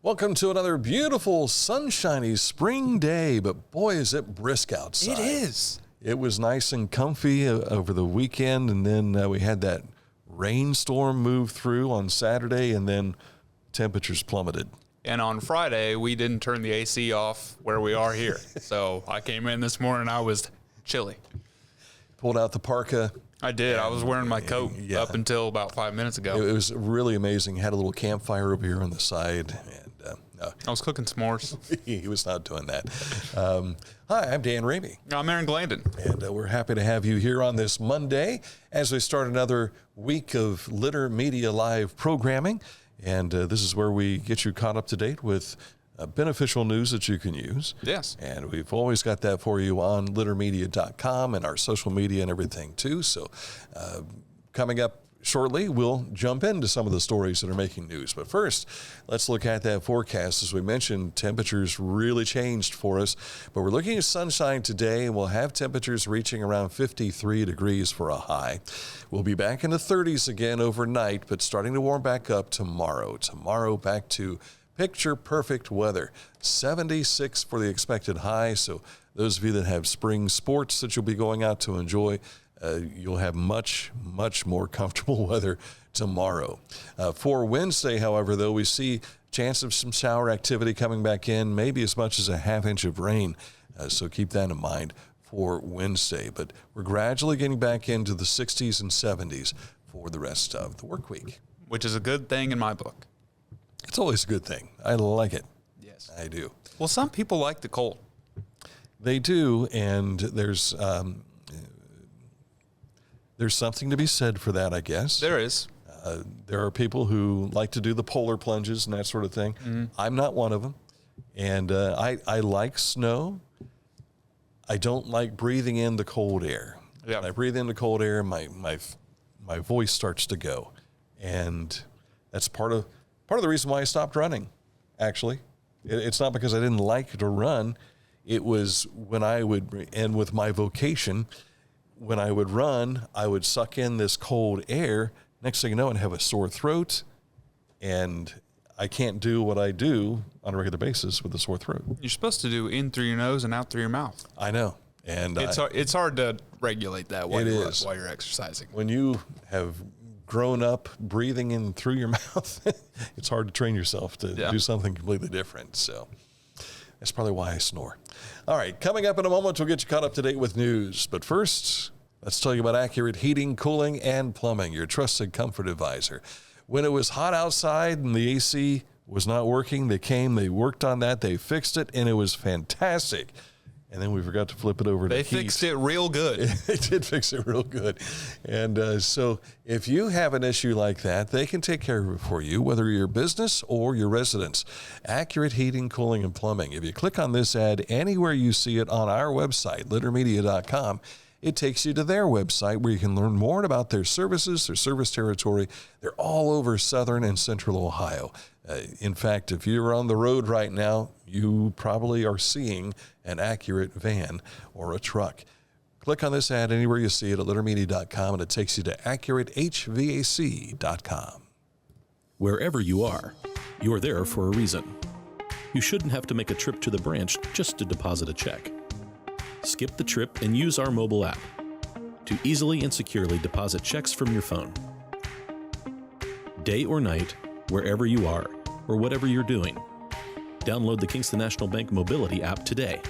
Welcome to another beautiful, sunshiny spring day, but boy, is it brisk outside. It is. It was nice and comfy over the weekend, and then we had that rainstorm move through on Saturday, and then temperatures plummeted. And on Friday, we didn't turn the AC off where we are here. So I came in this morning, I was chilly. Pulled out the parka. I did. I was wearing my coat up until about 5 minutes ago. It was really amazing. Had a little campfire over here on the side, and I was cooking s'mores. he was not doing that. Hi, I'm Dan Ramey. I'm Aaron Glandon. And we're happy to have you here on this Monday as we start another week of Litter Media Live programming. And this is where we get you caught up to date with beneficial news that you can use. Yes. And we've always got that for you on littermedia.com and our social media and everything too. So coming up shortly, we'll jump into some of the stories that are making news. But first, let's look at that forecast. As we mentioned, temperatures really changed for us. But we're looking at sunshine today, and we'll have temperatures reaching around 53 degrees for a high. We'll be back in the 30s again overnight, but starting to warm back up tomorrow. Tomorrow, back to picture-perfect weather. 76 for the expected high. So those of you that have spring sports that you'll be going out to enjoy, you'll have much, much more comfortable weather tomorrow. For Wednesday, however, though, we see chance of some shower activity coming back in, maybe as much as a half inch of rain. So keep that in mind for Wednesday. But we're gradually getting back into the 60s and 70s for the rest of the work week. Which is a good thing in my book. It's always a good thing. I like it. Yes. I do. Well, some people like the cold. They do, and there's something to be said for that, I guess. There is. There are people who like to do the polar plunges and that sort of thing. Mm-hmm. I'm not one of them. And I like snow. I don't like breathing in the cold air. Yeah. When I breathe in the cold air, my voice starts to go. And that's part of the reason why I stopped running, actually. It's not because I didn't like to run. It was when I would, and with my vocation, when I would run, I would suck in this cold air. Next thing you know, I'd have a sore throat, and I can't do what I do on a regular basis with a sore throat. You're supposed to do in through your nose and out through your mouth. I know. And it's hard to regulate that while you're exercising. When you have grown up breathing in through your mouth, it's hard to train yourself to do something completely different. So that's probably why I snore. All right, coming up in a moment, we'll get you caught up to date with news. But first, let's tell you about Accurate Heating, Cooling, and Plumbing, your trusted comfort advisor. When it was hot outside and the AC was not working, they worked on that, they fixed it, and it was fantastic. And then we forgot to flip it over to heat. They fixed it real good. They did fix it real good. And so if you have an issue like that, they can take care of it for you, whether you're your business or your residence. Accurate Heating, Cooling, and Plumbing. If you click on this ad anywhere you see it on our website, littermedia.com, it takes you to their website where you can learn more about their services, their service territory. They're all over southern and central Ohio. In fact, if you're on the road right now, you probably are seeing an Accurate van or a truck. Click on this ad anywhere you see it at littermedia.com, and it takes you to AccurateHVAC.com. Wherever you are, you're there for a reason. You shouldn't have to make a trip to the branch just to deposit a check. Skip the trip and use our mobile app to easily and securely deposit checks from your phone. Day or night, wherever you are, or whatever you're doing, download the Kingston National Bank Mobility app today.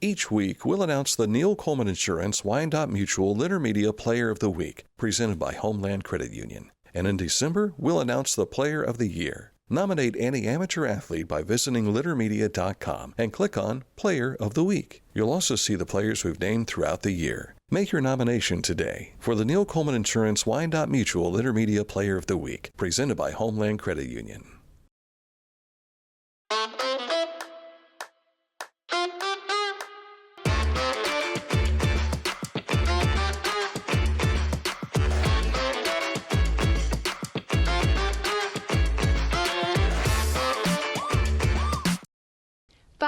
Each week, we'll announce the Neil Coleman Insurance Wyandotte Mutual Litter Media Player of the Week, presented by Homeland Credit Union. And in December, we'll announce the Player of the Year. Nominate any amateur athlete by visiting littermedia.com and click on Player of the Week. You'll also see the players we've named throughout the year. Make your nomination today for the Neil Coleman Insurance Wyandotte Mutual Litter Media Player of the Week, presented by Homeland Credit Union.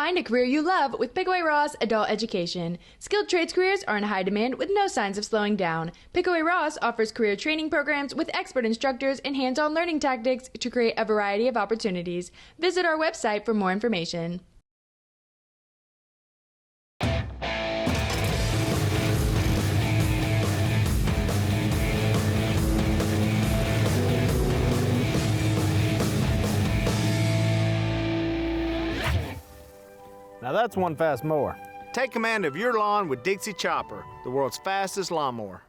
Find a career you love with Pickaway Ross Adult Education. Skilled trades careers are in high demand with no signs of slowing down. Pickaway Ross offers career training programs with expert instructors and hands-on learning tactics to create a variety of opportunities. Visit our website for more information. Now that's one fast mower. Take command of your lawn with Dixie Chopper, the world's fastest lawnmower.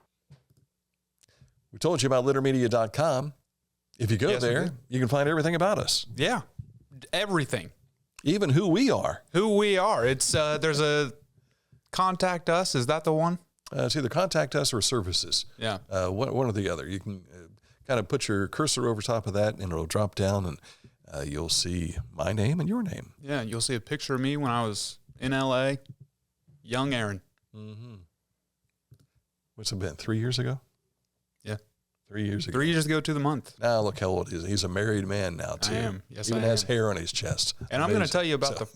We told you about littermedia.com. If you go there, you can find everything about us. Yeah, everything. Even who we are. Who we are. It's there's a contact us. Is that the one? It's either contact us or services. Yeah. One or the other. You can kind of put your cursor over top of that, and it'll drop down, and you'll see my name and your name. Yeah, you'll see a picture of me when I was in L.A., young Aaron. Mm-hmm. What's it been, 3 years ago? Yeah. 3 years ago. 3 years ago to the month. Now look how old he is. He's a married man now, too. I am. Yes, Even I has am. hair on his chest. And I'm going to tell you about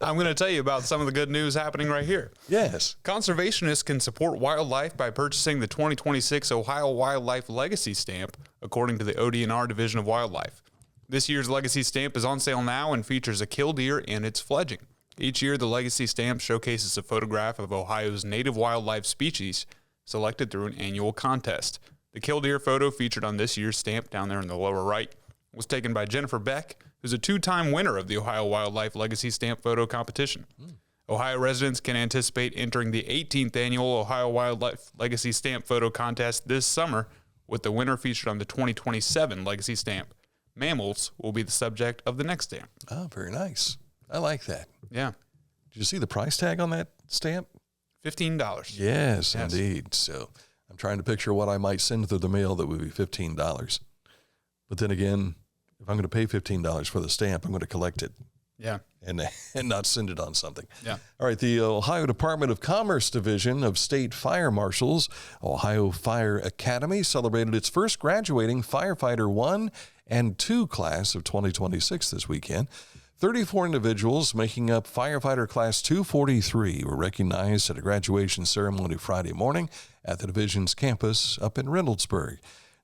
I'm going to tell you about some of the good news happening right here. Yes. Conservationists can support wildlife by purchasing the 2026 Ohio Wildlife Legacy Stamp, according to the ODNR Division of Wildlife. This year's Legacy Stamp is on sale now and features a killdeer and its fledging. Each year, the Legacy Stamp showcases a photograph of Ohio's native wildlife species selected through an annual contest. The killdeer photo featured on this year's stamp down there in the lower right was taken by Jennifer Beck, who's a two-time winner of the Ohio Wildlife Legacy Stamp Photo Competition. Ohio residents can anticipate entering the 18th annual Ohio Wildlife Legacy Stamp Photo Contest this summer, with the winner featured on the 2027 Legacy Stamp. Mammals will be the subject of the next stamp. Oh, very nice. I like that. Yeah. Did you see the price tag on that stamp? $15. Yes, indeed. So I'm trying to picture what I might send through the mail that would be $15. But then again, if I'm going to pay $15 for the stamp, I'm going to collect it. Yeah. And not send it on something. Yeah. All right. The Ohio Department of Commerce Division of State Fire Marshals, Ohio Fire Academy, celebrated its first graduating Firefighter I and II class of 2026 this weekend. 34 individuals making up Firefighter Class 243 were recognized at a graduation ceremony Friday morning at the division's campus up in Reynoldsburg.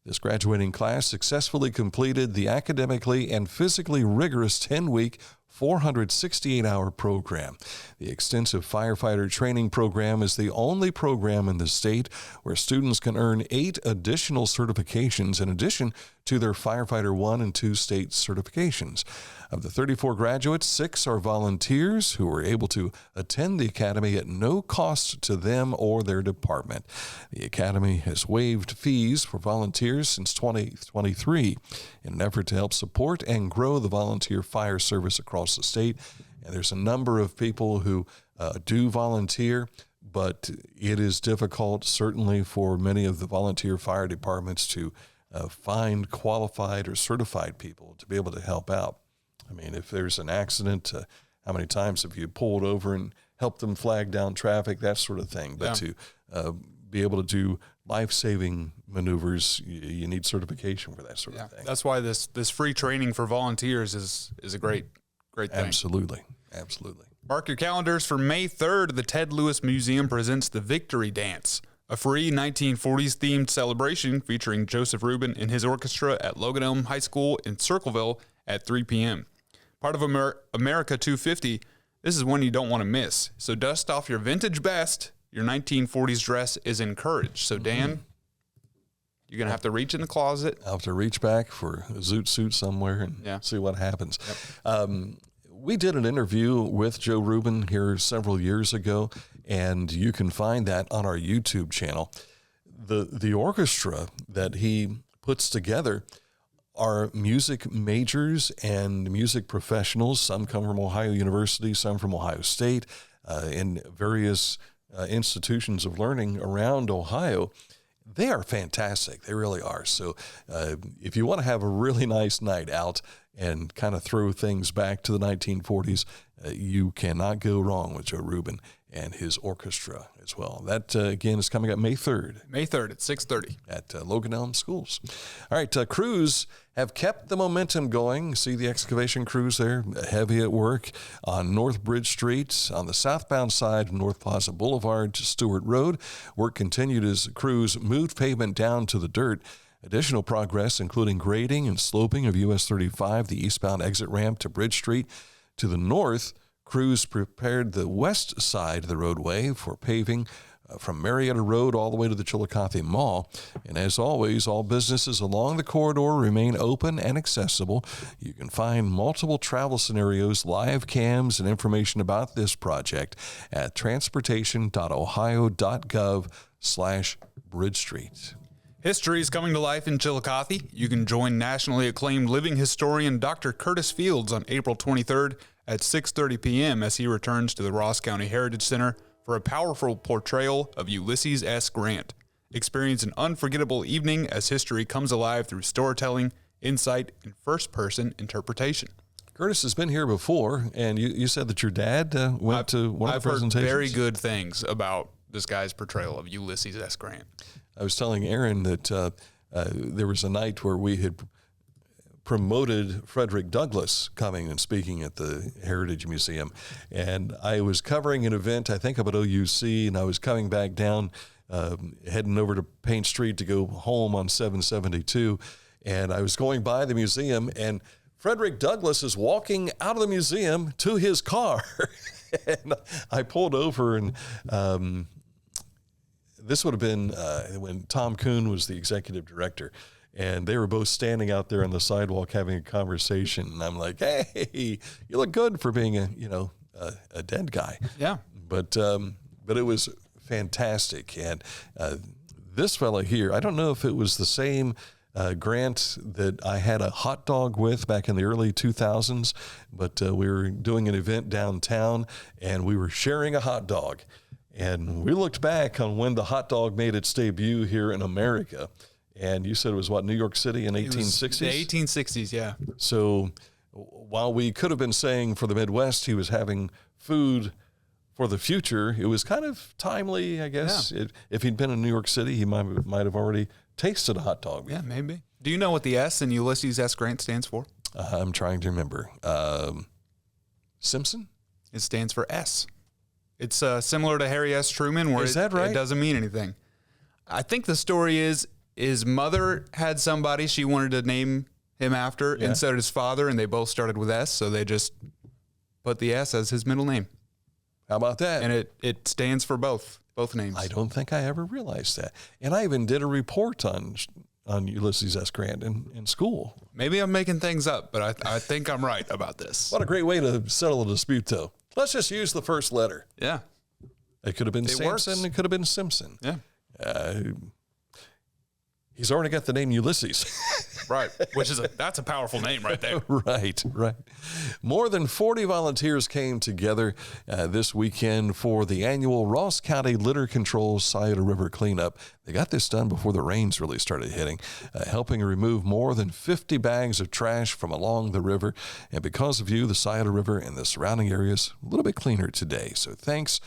This graduating class successfully completed the academically and physically rigorous 10-week, 468-hour program. The extensive firefighter training program is the only program in the state where students can earn 8 additional certifications in addition to their Firefighter I and II state certifications. Of the 34 graduates, 6 are volunteers who were able to attend the academy at no cost to them or their department. The academy has waived fees for volunteers since 2023 in an effort to help support and grow the volunteer fire service across the state. And there's a number of people who do volunteer, but it is difficult, certainly for many of the volunteer fire departments to find qualified or certified people to be able to help out. I mean, if there's an accident, how many times have you pulled over and helped them flag down traffic, that sort of thing. But to be able to do life-saving maneuvers, you need certification for that sort of thing. That's why this free training for volunteers is a great thing. Absolutely. Mark your calendars for May 3rd. The Ted Lewis Museum presents the Victory Dance, a free 1940s-themed celebration featuring Joseph Rubin and his orchestra at Logan Elm High School in Circleville at 3 p.m. Part of America 250, this is one you don't want to miss. So dust off your vintage best. Your 1940s dress is encouraged. So, Dan, you're going to have to reach in the closet. I'll have to reach back for a zoot suit somewhere and see what happens. Yep. We did an interview with Joe Rubin here several years ago, and you can find that on our YouTube channel. The orchestra that he puts together are music majors and music professionals. Some come from Ohio University, some from Ohio State, in various institutions of learning around Ohio. They are fantastic. They really are. So if you want to have a really nice night out and kind of throw things back to the 1940s, you cannot go wrong with Joe Rubin and his orchestra as well. That, again, is coming up May 3rd. May 3rd at 6:30. At Logan Elm Schools. All right, crews have kept the momentum going. See the excavation crews there, heavy at work on North Bridge Street, on the southbound side of North Plaza Boulevard to Stewart Road. Work continued as crews moved pavement down to the dirt. Additional progress, including grading and sloping of US 35, the eastbound exit ramp to Bridge Street. To the north, crews prepared the west side of the roadway for paving from Marietta Road all the way to the Chillicothe Mall. And as always, all businesses along the corridor remain open and accessible. You can find multiple travel scenarios, live cams, and information about this project at transportation.ohio.gov/Bridge Street. History is coming to life in Chillicothe. You can join nationally acclaimed living historian Dr. Curtis Fields on April 23rd at 6:30 p.m. as he returns to the Ross County Heritage Center for a powerful portrayal of Ulysses S. Grant. Experience an unforgettable evening as history comes alive through storytelling, insight, and first-person interpretation. Curtis has been here before, and you said that your dad went to one of the presentations. I've heard very good things about this guy's portrayal of Ulysses S. Grant. I was telling Aaron that there was a night where we had promoted Frederick Douglass coming and speaking at the Heritage Museum. And I was covering an event, I think, up at OUC, and I was coming back down, heading over to Paint Street to go home on 772. And I was going by the museum, and Frederick Douglass is walking out of the museum to his car. And I pulled over, and this would have been when Tom Kuhn was the executive director. And they were both standing out there on the sidewalk having a conversation. And I'm like, hey, you look good for being a dead guy. Yeah. But it was fantastic. And this fella here, I don't know if it was the same Grant that I had a hot dog with back in the early 2000s, but we were doing an event downtown and we were sharing a hot dog. And we looked back on when the hot dog made its debut here in America. And you said it was, what, New York City in 1860s? The 1860s, yeah. So while we could have been saying for the Midwest he was having food for the future, it was kind of timely, I guess. Yeah. If he'd been in New York City, he might have already tasted a hot dog. Yeah, maybe. Do you know what the S in Ulysses S. Grant stands for? I'm trying to remember. Simpson? It stands for S. It's similar to Harry S. Truman, where that right? It doesn't mean anything. I think the story is his mother had somebody she wanted to name him after, and so did his father, and they both started with S, so they just put the S as his middle name. How about that? And it stands for both names. I don't think I ever realized that. And I even did a report on Ulysses S. Grant in school. Maybe I'm making things up, but I think I'm right about this. What a great way to settle a dispute, though. Let's just use the first letter. Yeah. It could have been Samson. It could have been Simpson. Yeah. He's already got the name Ulysses. Right, which is that's a powerful name right there. Right. More than 40 volunteers came together this weekend for the annual Ross County Litter Control Scioto River cleanup. They got this done before the rains really started hitting, helping remove more than 50 bags of trash from along the river. And because of you, the Scioto River and the surrounding areas a little bit cleaner today. So thanks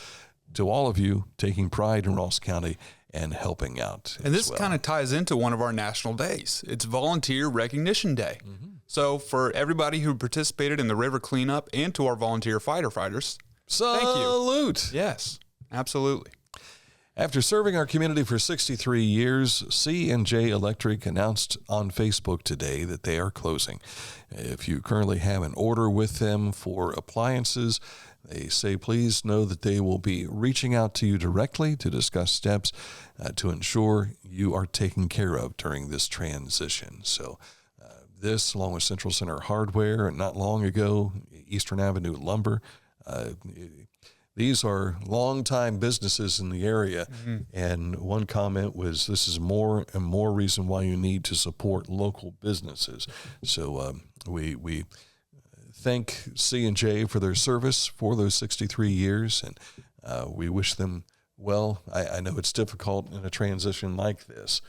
to all of you taking pride in Ross County and helping out. And this kind of ties into one of our national days. It's Volunteer Recognition Day. Mm-hmm. So for everybody who participated in the river cleanup and to our volunteer firefighters, salute. Thank you. Yes, absolutely. After serving our community for 63 years, C&J Electric announced on Facebook today that they are closing. If you currently have an order with them for appliances, they say please know that they will be reaching out to you directly to discuss steps to ensure you are taken care of during this transition. So this, along with Central Center Hardware, and not long ago, Eastern Avenue Lumber, these are longtime businesses in the area. Mm-hmm. And one comment was, this is more and more reason why you need to support local businesses. So we thank C&J for their service for those 63 years, and we wish them well. I know it's difficult in a transition like this.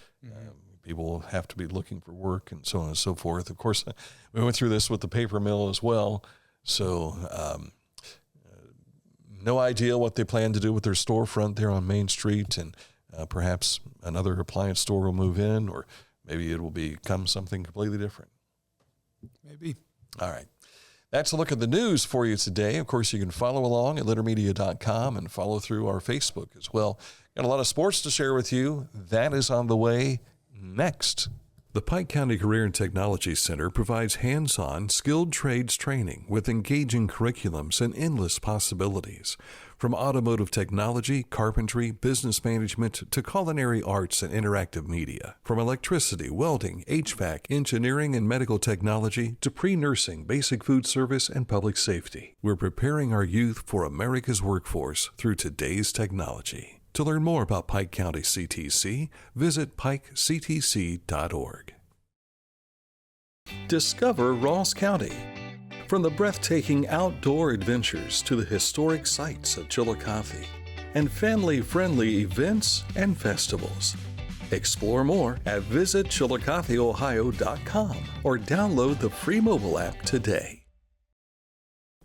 people have to be looking for work and so on and so forth. Of course, we went through this with the paper mill as well. So no idea what they plan to do with their storefront there on Main Street, and perhaps another appliance store will move in, or maybe it will become something completely different. Maybe. All right. That's a look at the news for you today. Of course, you can follow along at littermedia.com and follow through our Facebook as well. Got a lot of sports to share with you. That is on the way next. The Pike County Career and Technology Center provides hands-on, skilled trades training with engaging curriculums and endless possibilities. From automotive technology, carpentry, business management, to culinary arts and interactive media. From electricity, welding, HVAC, engineering, and medical technology to pre-nursing, basic food service, and public safety. We're preparing our youth for America's workforce through today's technology. To learn more about Pike County CTC, visit pikectc.org. Discover Ross County. From the breathtaking outdoor adventures to the historic sights of Chillicothe and family-friendly events and festivals. Explore more at visitchillicotheohio.com or download the free mobile app today.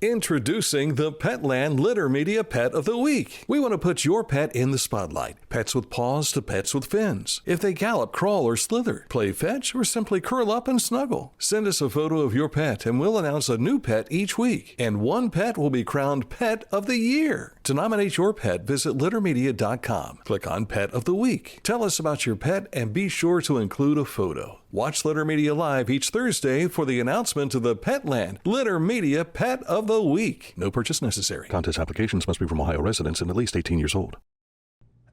Introducing the Petland Litter Media Pet of the Week. We want to put your pet in the spotlight. Pets with paws to pets with fins. If they gallop, crawl, or slither, play fetch, or simply curl up and snuggle. Send us a photo of your pet and we'll announce a new pet each week. And one pet will be crowned Pet of the Year. To nominate your pet, visit littermedia.com. Click on Pet of the Week. Tell us about your pet and be sure to include a photo. Watch Litter Media Live each Thursday for the announcement of the Petland Litter Media Pet of the Week. No purchase necessary. Contest applications must be from Ohio residents and at least 18 years old.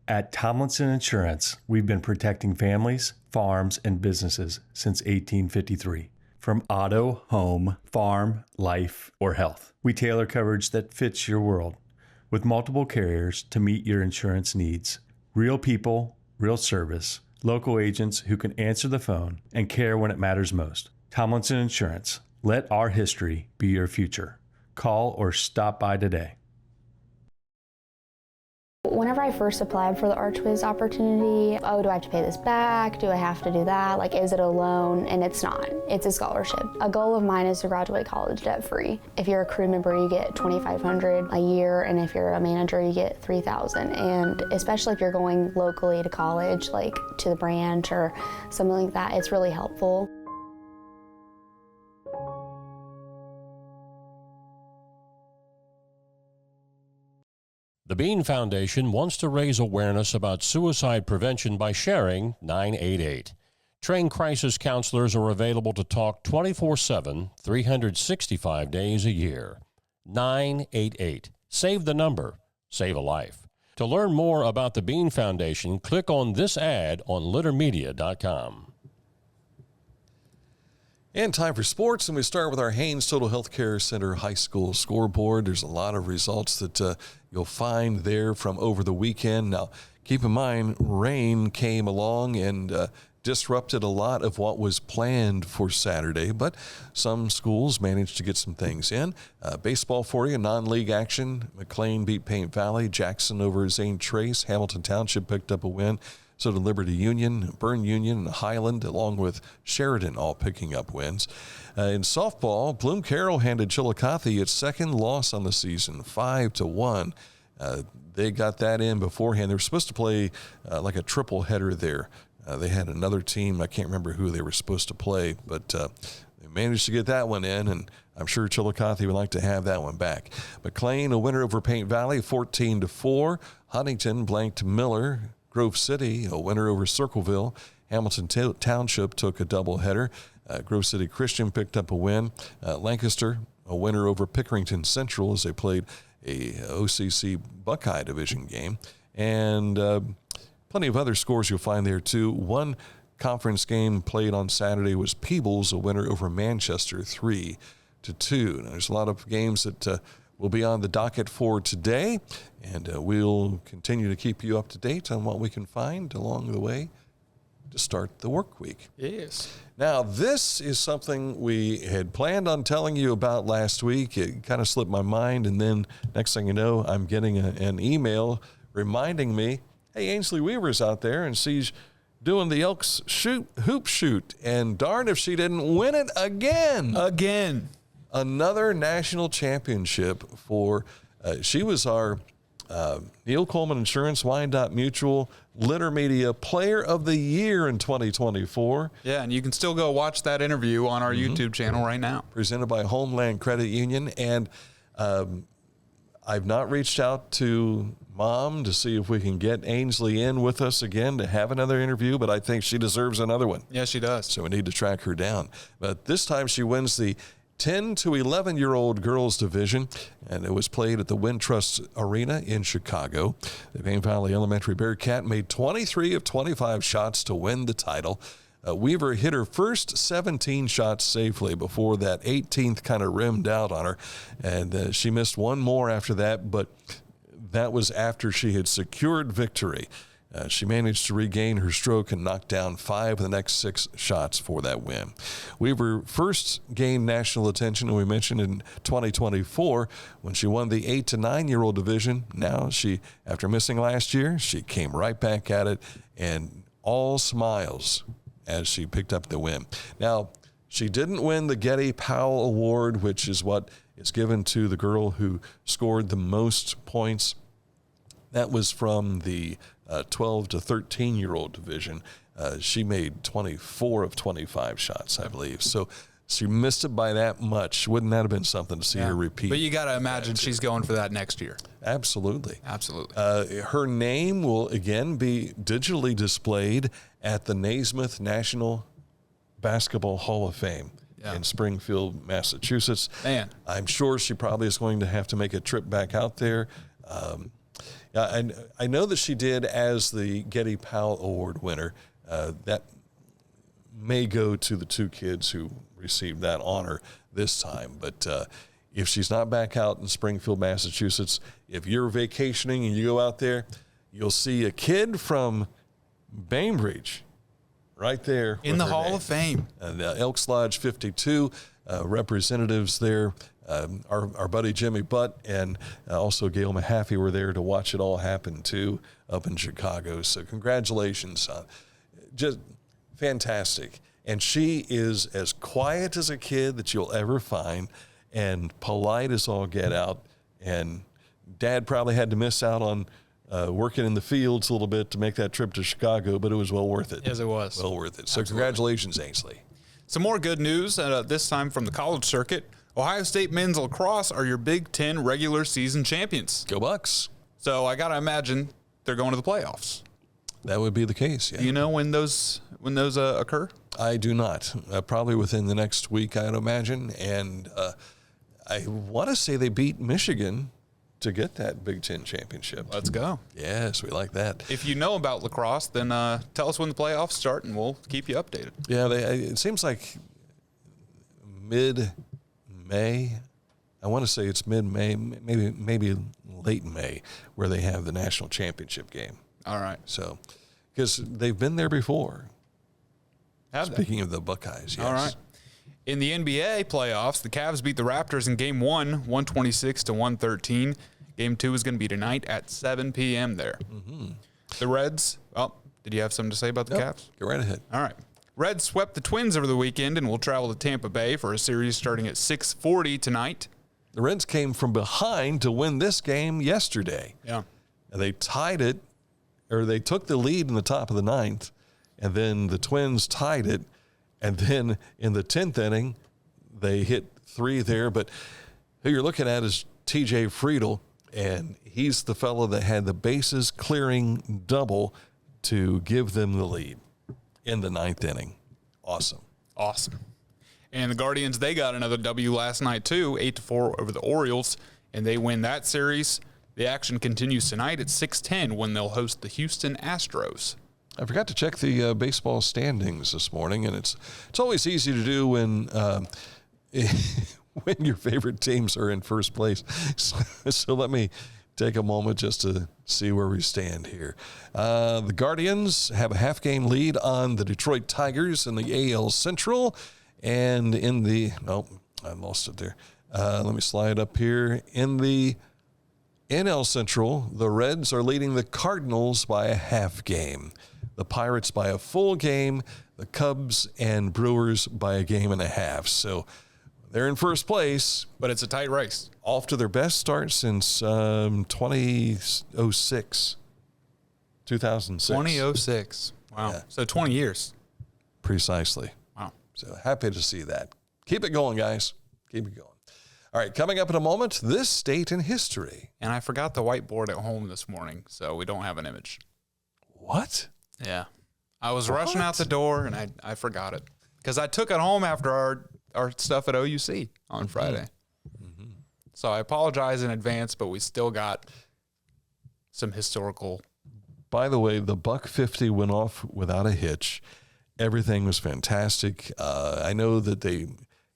At Tomlinson Insurance, we've been protecting families, farms, and businesses since 1853. From auto, home, farm, life, or health, we tailor coverage that fits your world with multiple carriers to meet your insurance needs. Real people, real service, local agents who can answer the phone and care when it matters most. Tomlinson Insurance. Let our history be your future. Call or stop by today. Whenever I first applied for the ArchWiz opportunity, do I have to pay this back? Do I have to do that? Like, is it a loan? And it's not. It's a scholarship. A goal of mine is to graduate college debt-free. If you're a crew member, you get $2,500 a year, and if you're a manager, you get $3,000. And especially if you're going locally to college, like to the branch or something like that, it's really helpful. The Bean Foundation wants to raise awareness about suicide prevention by sharing 988. Trained crisis counselors are available to talk 24/7, 365 days a year. 988. Save the number. Save a life. To learn more about the Bean Foundation, click on this ad on littermedia.com. And time for sports, and we start with our Haynes Total Healthcare Center High School scoreboard. There's a lot of results that you'll find there from over the weekend. Now, keep in mind, rain came along and disrupted a lot of what was planned for Saturday, but some schools managed to get some things in. Baseball for you, non-league action. McLean beat Paint Valley. Jackson over Zane Trace. Hamilton Township picked up a win. So did Liberty Union, Byrne Union, and Highland, along with Sheridan, all picking up wins. In softball, Bloom Carroll handed Chillicothe its second loss on the season, 5-1. They got that in beforehand. They were supposed to play like a triple header there. They had another team. I can't remember who they were supposed to play, but they managed to get that one in, and I'm sure Chillicothe would like to have that one back. McLean, a winner over Paint Valley, 14-4. Huntington blanked Miller. Grove City, a winner over Circleville. Hamilton Township took a doubleheader. Grove City Christian picked up a win. Lancaster, a winner over Pickerington Central as they played a OCC Buckeye Division game. And plenty of other scores you'll find there, too. One conference game played on Saturday was Peebles, a winner over Manchester, 3-2. Now, there's a lot of games that will be on the docket for today, and we'll continue to keep you up to date on what we can find along the way to start the work week. Yes. Now, this is something we had planned on telling you about last week. It kind of slipped my mind, and then next thing you know, I'm getting an email reminding me, hey, Ainsley Weaver's out there, and she's doing the Elks Hoop Shoot, and darn if she didn't win it again. Another national championship for, she was our Neil Coleman Insurance, Wyandotte Mutual, Litter Media Player of the Year in 2024. Yeah, and you can still go watch that interview on our YouTube channel right now. Presented by Homeland Credit Union. And I've not reached out to Mom to see if we can get Ainsley in with us again to have another interview, but I think she deserves another one. Yeah, she does. So we need to track her down. But this time she wins the 10 to 11-year-old girls division, and it was played at the Wintrust Arena in Chicago. The Payne Valley Elementary Bearcat made 23 of 25 shots to win the title. Weaver hit her first 17 shots safely before that 18th kind of rimmed out on her, and she missed one more after that, but that was after she had secured victory. She managed to regain her stroke and knock down 5 of the next 6 shots for that win. Weaver first gained national attention, and we mentioned in 2024 when she won the 8 to 9-year-old division. Now she, after missing last year, she came right back at it and all smiles as she picked up the win. Now, she didn't win the Getty Powell Award, which is what is given to the girl who scored the most points. That was from the 12 to 13-year-old division. She made 24 of 25 shots, I believe. So she missed it by that much. Wouldn't that have been something to see her repeat? But you got to imagine she's going for that next year. Absolutely. Absolutely. Her name will again be digitally displayed at the Naismith National Basketball Hall of Fame in Springfield, Massachusetts. Man. I'm sure she probably is going to have to make a trip back out there. And I know that she did as the Getty Powell Award winner. That may go to the 2 kids who received that honor this time. But if she's not back out in Springfield, Massachusetts, if you're vacationing and you go out there, you'll see a kid from Bainbridge right there in the Hall of Fame. And Elks Lodge 52 representatives there. Our buddy Jimmy Butt and also Gail Mahaffey were there to watch it all happen too up in Chicago. So congratulations. Just fantastic. And she is as quiet as a kid that you'll ever find and polite as all get out. And Dad probably had to miss out on working in the fields a little bit to make that trip to Chicago, but it was well worth it. Yes, it was. Well worth it. So Absolutely. Congratulations, Ainsley. Some more good news, this time from the college circuit. Ohio State men's lacrosse are your Big Ten regular season champions. Go Bucks. So I got to imagine they're going to the playoffs. That would be the case, yeah. Do you know when those occur? I do not. Probably within the next week, I'd imagine. And I want to say they beat Michigan to get that Big Ten championship. Let's go. Yes, we like that. If you know about lacrosse, then tell us when the playoffs start, and we'll keep you updated. Yeah, it seems like mid-May. I want to say it's mid-May, maybe late May, where they have the national championship game. All right. So, because they've been there before. Speaking of the Buckeyes, yes. All right. In the NBA playoffs, the Cavs beat the Raptors in Game 1, 126 to 113. Game 2 is going to be tonight at 7 p.m. there. Mm-hmm. The Reds, did you have something to say about the Cavs? Go right ahead. All right. Reds swept the Twins over the weekend and will travel to Tampa Bay for a series starting at 6:40 tonight. The Reds came from behind to win this game yesterday. Yeah. And they tied it, or they took the lead in the top of the 9th, and then the Twins tied it. And then in the 10th inning, they hit 3 there. But who you're looking at is T.J. Friedel, and he's the fellow that had the bases clearing double to give them the lead in the 9th inning. Awesome. And the Guardians, they got another W last night too, 8-4 over the Orioles, and they win that series. The action continues tonight at 6:10 when they'll host the Houston Astros. I forgot to check the baseball standings this morning, and it's always easy to do when when your favorite teams are in first place. So let me take a moment just to see where we stand here. The Guardians have a half-game lead on the Detroit Tigers in the AL Central, and in the I lost it there. Let me slide up here. In the NL Central, the Reds are leading the Cardinals by a half game. the Pirates by a full game, the Cubs and Brewers by a game and a half. So they're in first place. But it's a tight race. Off to their best start since 2006. 2006. Wow. Yeah. So 20 years. Precisely. Wow. So happy to see that. Keep it going, guys. Keep it going. All right, coming up in a moment, this state in history. And I forgot the whiteboard at home this morning, so we don't have an image. What? Yeah. I was rushing out the door, and I forgot it. Because I took it home after our stuff at OUC on Friday. Mm-hmm. So I apologize in advance, but we still got some historical. By the way, the $150 went off without a hitch. Everything was fantastic. I know that they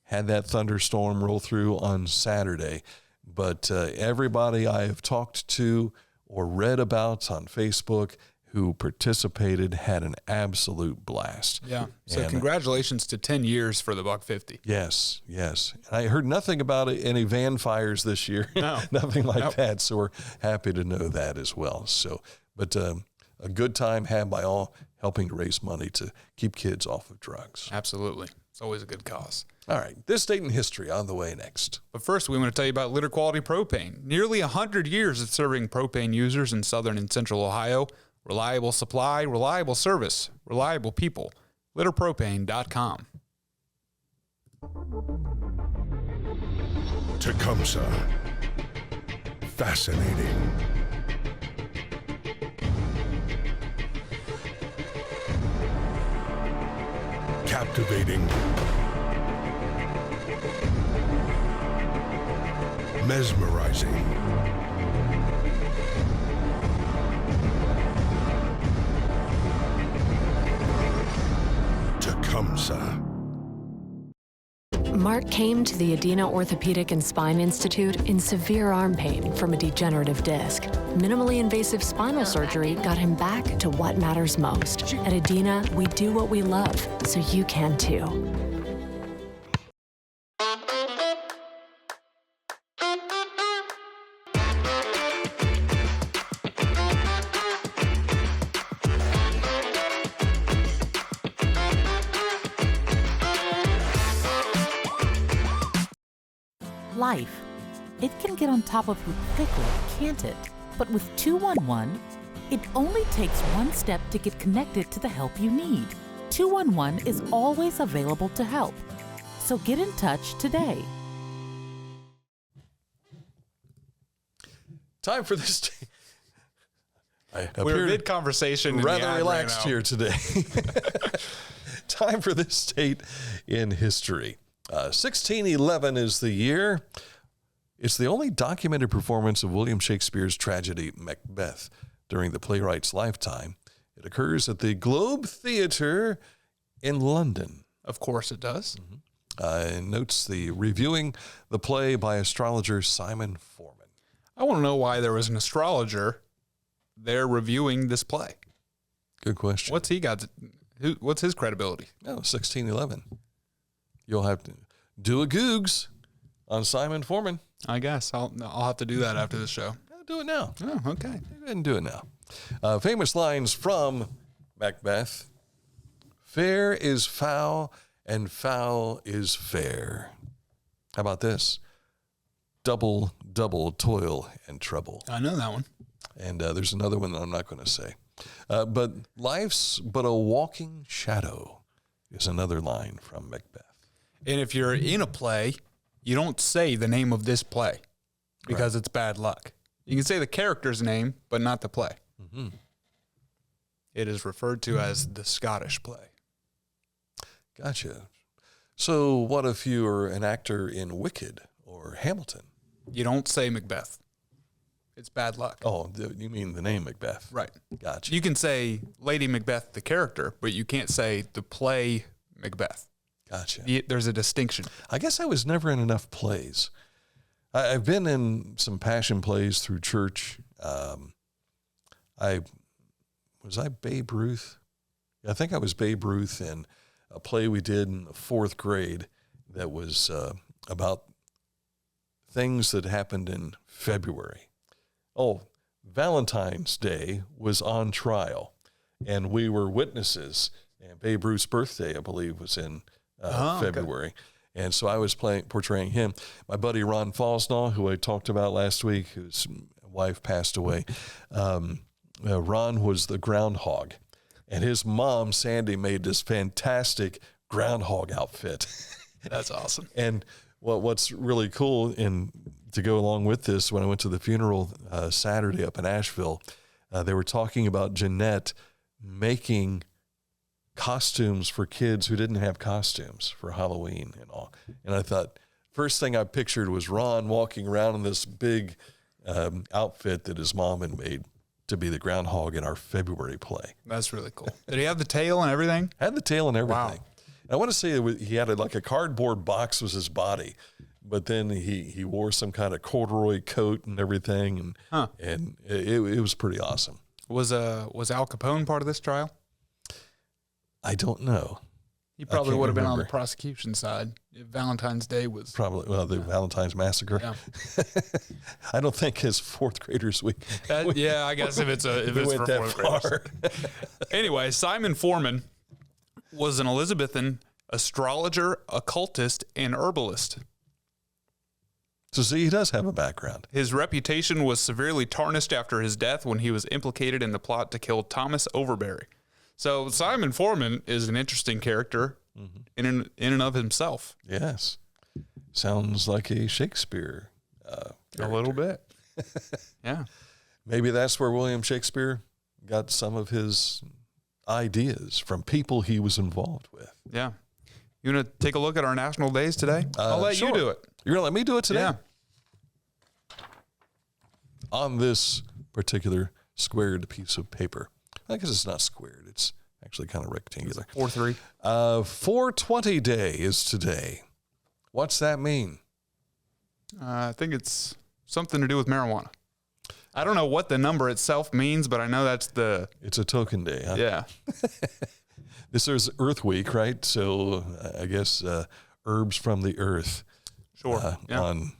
had that thunderstorm roll through on Saturday, but everybody I have talked to or read about on Facebook who participated had an absolute blast. Yeah. So and congratulations to 10 years for the $150. Yes, yes. I heard nothing about any van fires this year. No. Nothing like that. So we're happy to know that as well. So, but a good time had by all, helping to raise money to keep kids off of drugs. Absolutely. It's always a good cause. All right. This date in history on the way next. But first, we want to tell you about Litter Quality Propane. Nearly 100 years of serving propane users in southern and central Ohio. Reliable supply, reliable service, reliable people. LitterPropane.com. Tecumseh. Fascinating. Captivating. Mesmerizing. Tecumseh. Mark came to the Adena Orthopedic and Spine Institute in severe arm pain from a degenerative disc. Minimally invasive spinal surgery got him back to what matters most. At Adena, we do what we love, so you can too. Life. It can get on top of you quickly, can't it? But with 211, it only takes one step to get connected to the help you need. 211 is always available to help. So get in touch today. Time for this. We're mid-conversation. Rather relaxed here today. Time for this date in history. 1611 is the year. It's the only documented performance of William Shakespeare's tragedy Macbeth during the playwright's lifetime. It occurs at the Globe Theatre in London. Of course it does. Mm-hmm. It notes the reviewing the play by astrologer Simon Foreman. I want to know why there was an astrologer there reviewing this play. Good question. What's he got? What's his credibility? Oh, 1611. You'll have to do a Googs on Simon Foreman. I guess I'll have to do that after the show. I'll do it now. Oh, okay. Go ahead and do it now. Famous lines from Macbeth. Fair is foul and foul is fair. How about this? Double, double toil and trouble. I know that one. And there's another one that I'm not going to say. But life's but a walking shadow is another line from Macbeth. And if you're in a play, you don't say the name of this play because it's bad luck. You can say the character's name, but not the play. Mm-hmm. It is referred to as the Scottish play. Gotcha. So what if you're an actor in Wicked or Hamilton? You don't say Macbeth. It's bad luck. Oh, you mean the name Macbeth? Right. Gotcha. You can say Lady Macbeth, the character, but you can't say the play Macbeth. Gotcha. There's a distinction. I guess I was never in enough plays. I've been in some passion plays through church. Was I Babe Ruth? I think I was Babe Ruth in a play we did in the 4th grade that was about things that happened in February. Oh, Valentine's Day was on trial. and we were witnesses. And Babe Ruth's birthday, I believe, was in February. Okay. And so I was portraying him. My buddy Ron Falsnaw, who I talked about last week, whose wife passed away, Ron was the groundhog. And his mom, Sandy, made this fantastic groundhog outfit. That's awesome. And what's really cool, and to go along with this, when I went to the funeral Saturday up in Asheville, they were talking about Jeanette making costumes for kids who didn't have costumes for Halloween and all. And I thought, first thing I pictured was Ron walking around in this big outfit that his mom had made to be the groundhog in our February play. That's really cool. Did he have the tail and everything? Had the tail and everything. Wow. And I want to say he had like a cardboard box was his body, but then he wore some kind of corduroy coat and everything, and it was pretty awesome. Was Al Capone part of this trial? I don't know. He probably would have been on the prosecution side if Valentine's Day was... Probably, the Valentine's Massacre. Yeah. I don't think his fourth graders yeah, I guess if it's for fourth graders. Anyway, Simon Foreman was an Elizabethan astrologer, occultist, and herbalist. So see, he does have a background. His reputation was severely tarnished after his death when he was implicated in the plot to kill Thomas Overbury. So Simon Foreman is an interesting character in and of himself. Yes. Sounds like a Shakespeare a little bit. Yeah. Maybe that's where William Shakespeare got some of his ideas, from people he was involved with. Yeah. You want to take a look at our national days today? I'll let you do it. You're going to let me do it today? Yeah. On this particular squared piece of paper. I guess it's not squared. It's actually kind of rectangular. 4-3. 420 day is today. What's that mean? I think it's something to do with marijuana. I don't know what the number itself means, but I know that's It's a token day, huh? Yeah. This is Earth Week, right? So I guess herbs from the earth. Sure. On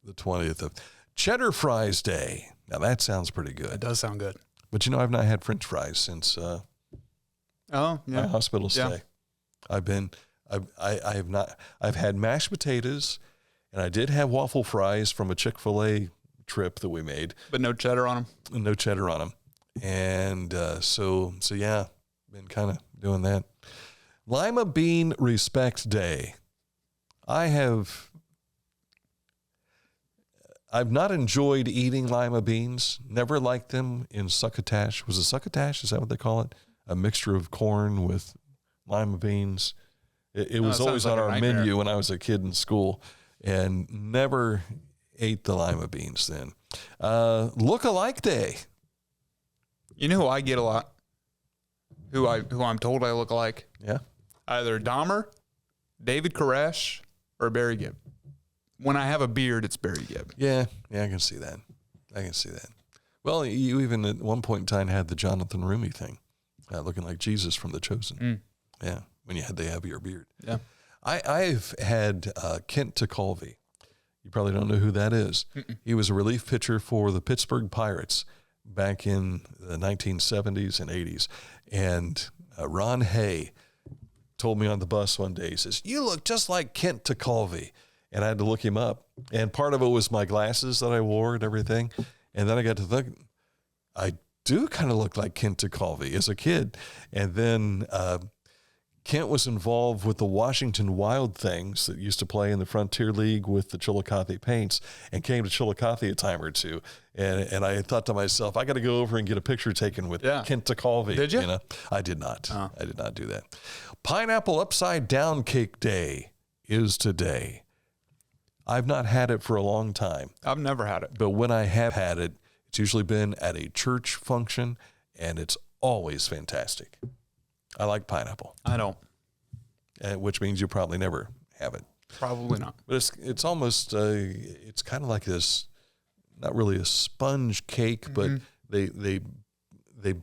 the 20th of Cheddar Fries Day. Now that sounds pretty good. It does sound good. But I've not had French fries since my hospital stay. I've had mashed potatoes, and I did have waffle fries from a Chick-fil-A trip that we made. But no cheddar on them? No cheddar on them. And so yeah, been kind of doing that. Lima Bean Respect Day. I've not enjoyed eating lima beans. Never liked them in succotash. Was it succotash? Is that what they call it? A mixture of corn with lima beans. It was always on our menu when I was a kid in school, and never ate the lima beans then. Look-alike Day. You know who I get a lot? Who I'm told I look like? Yeah. Either Dahmer, David Koresh, or Barry Gibb. When I have a beard, it's Barry Gibb. Yeah, I can see that. Well, you even at one point in time had the Jonathan Roumie thing, looking like Jesus from The Chosen. Yeah, when you had the heavier beard. Yeah. I've had Kent Tekulve. You probably don't know who that is. He was a relief pitcher for the Pittsburgh Pirates back in the 1970s and 80s. And Ron Hay told me on the bus one day, he says, "You look just like Kent Tekulve." And I had to look him up. And part of it was my glasses that I wore and everything. And then I got to think, I do kind of look like Kent Tekulve as a kid. And then Kent was involved with the Washington Wild Things that used to play in the Frontier League with the Chillicothe Paints, and came to Chillicothe a time or two. And I thought to myself, I got to go over and get a picture taken with Kent Tekulve. Did you? I did not. I did not do that. Pineapple Upside Down Cake Day is today. I've not had it for a long time. I've never had it. But when I have had it, it's usually been at a church function, and it's always fantastic. I like pineapple. I don't. Which means you probably never have it. Probably not. But it's almost, it's kind of like this, not really a sponge cake, but they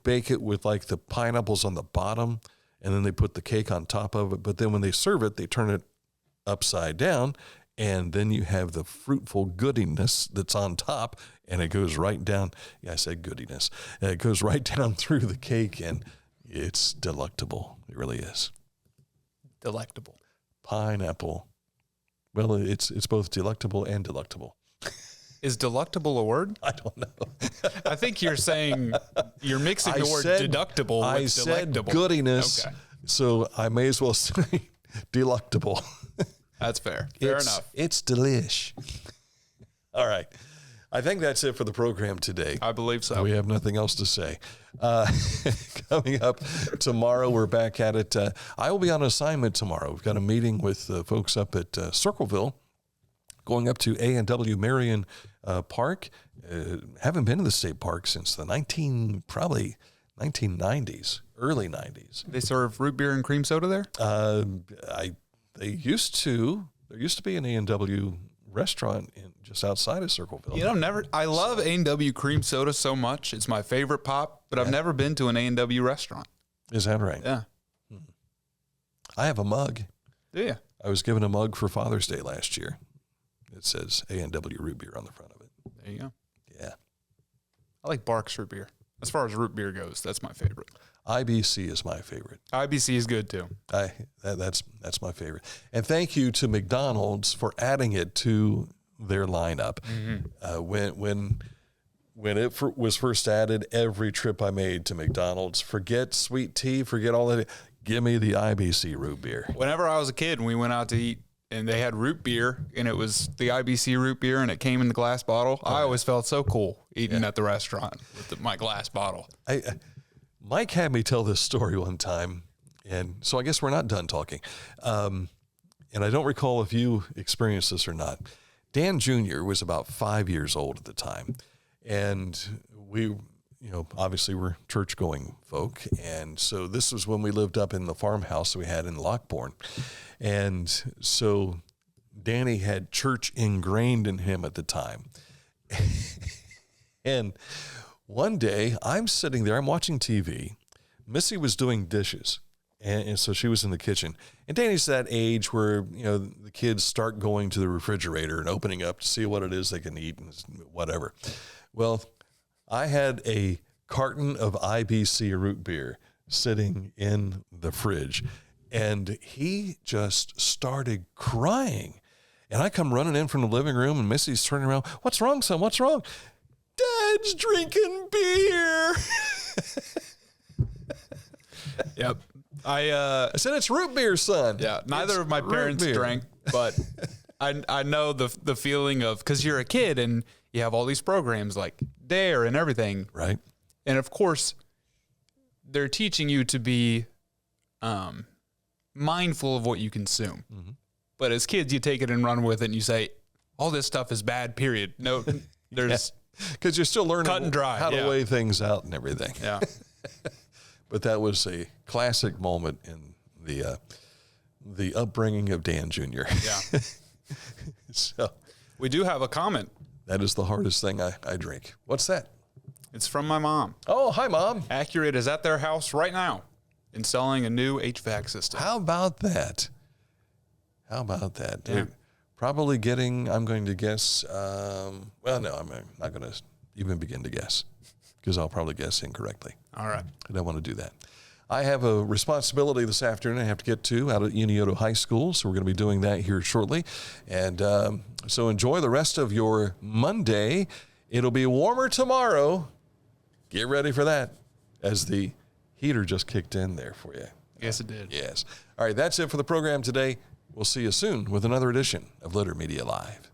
bake it with like the pineapples on the bottom, and then they put the cake on top of it. But then when they serve it, they turn it upside down, and then you have the fruitful goodiness that's on top, and it goes right down. Yeah, I said goodiness. It goes right down through the cake, and It's delectable. It really is. Delectable. Pineapple. Well, it's both delectable and delectable. Is delectable a word? I don't know. I think you're saying you're mixing the word deductible with I said delectable. goodiness, Okay. so I may as well say delectable. That's fair. Fair enough. It's delish. All right. I think that's it for the program today. I believe so. We have nothing else to say. Coming up tomorrow, we're back at it. I will be on assignment tomorrow. We've got a meeting with folks up at Circleville, going up to A&W Marion Park. Haven't been to the state park since the 1990s, early 90s. They serve root beer and cream soda there? There used to be an A&W restaurant just outside of Circleville. You know, I love A&W cream soda so much. It's my favorite pop, but I've never been to an A&W restaurant. Is that right? Yeah. I have a mug. Yeah. I was given a mug for Father's Day last year. It says A&W root beer on the front of it. There you go. Yeah. I like Barks root beer. As far as root beer goes, that's my favorite. IBC is my favorite. IBC is good too. That's my favorite. And thank you to McDonald's for adding it to their lineup. Mm-hmm. When it was first added, every trip I made to McDonald's, forget sweet tea, forget all that. Give me the IBC root beer. Whenever I was a kid and we went out to eat and they had root beer and it was the IBC root beer and it came in the glass bottle, I always felt so cool eating at the restaurant with my glass bottle. Mike had me tell this story one time, and so I guess we're not done talking. And I don't recall if you experienced this or not. Dan Jr. was about 5 years old at the time, and we, obviously we're church-going folk, and so this was when we lived up in the farmhouse we had in Lockbourne. And so Danny had church ingrained in him at the time. And one day, I'm sitting there, I'm watching TV. Missy was doing dishes, and so she was in the kitchen. And Danny's that age where, the kids start going to the refrigerator and opening up to see what it is they can eat and whatever. Well, I had a carton of IBC root beer sitting in the fridge, and he just started crying. And I come running in from the living room, and Missy's turning around. "What's wrong, son? What's wrong?" "Dad's drinking beer." Yep. I said, "It's root beer, son." Yeah. Neither of my parents drank, but I know the feeling of, because you're a kid and you have all these programs like Dare and everything. Right. And of course, they're teaching you to be mindful of what you consume. Mm-hmm. But as kids, you take it and run with it and you say, all this stuff is bad, period. No, there's... Because you're still learning cut and dry, how to weigh things out and everything. Yeah. But that was a classic moment in the upbringing of Dan Jr. Yeah. So we do have a comment. That is the hardest thing I drink. What's that? It's from my mom. Oh, hi, Mom. Accurate is at their house right now installing a new HVAC system. How about that? Yeah. They're probably getting, I'm going to guess, I'm not going to even begin to guess because I'll probably guess incorrectly. All right. I don't want to do that. I have a responsibility this afternoon I have to get to out at Unioto High School, so we're going to be doing that here shortly. And so enjoy the rest of your Monday. It'll be warmer tomorrow. Get ready for that as the heater just kicked in there for you. Yes, it did. Yes. All right, that's it for the program today. We'll see you soon with another edition of Litter Media Live.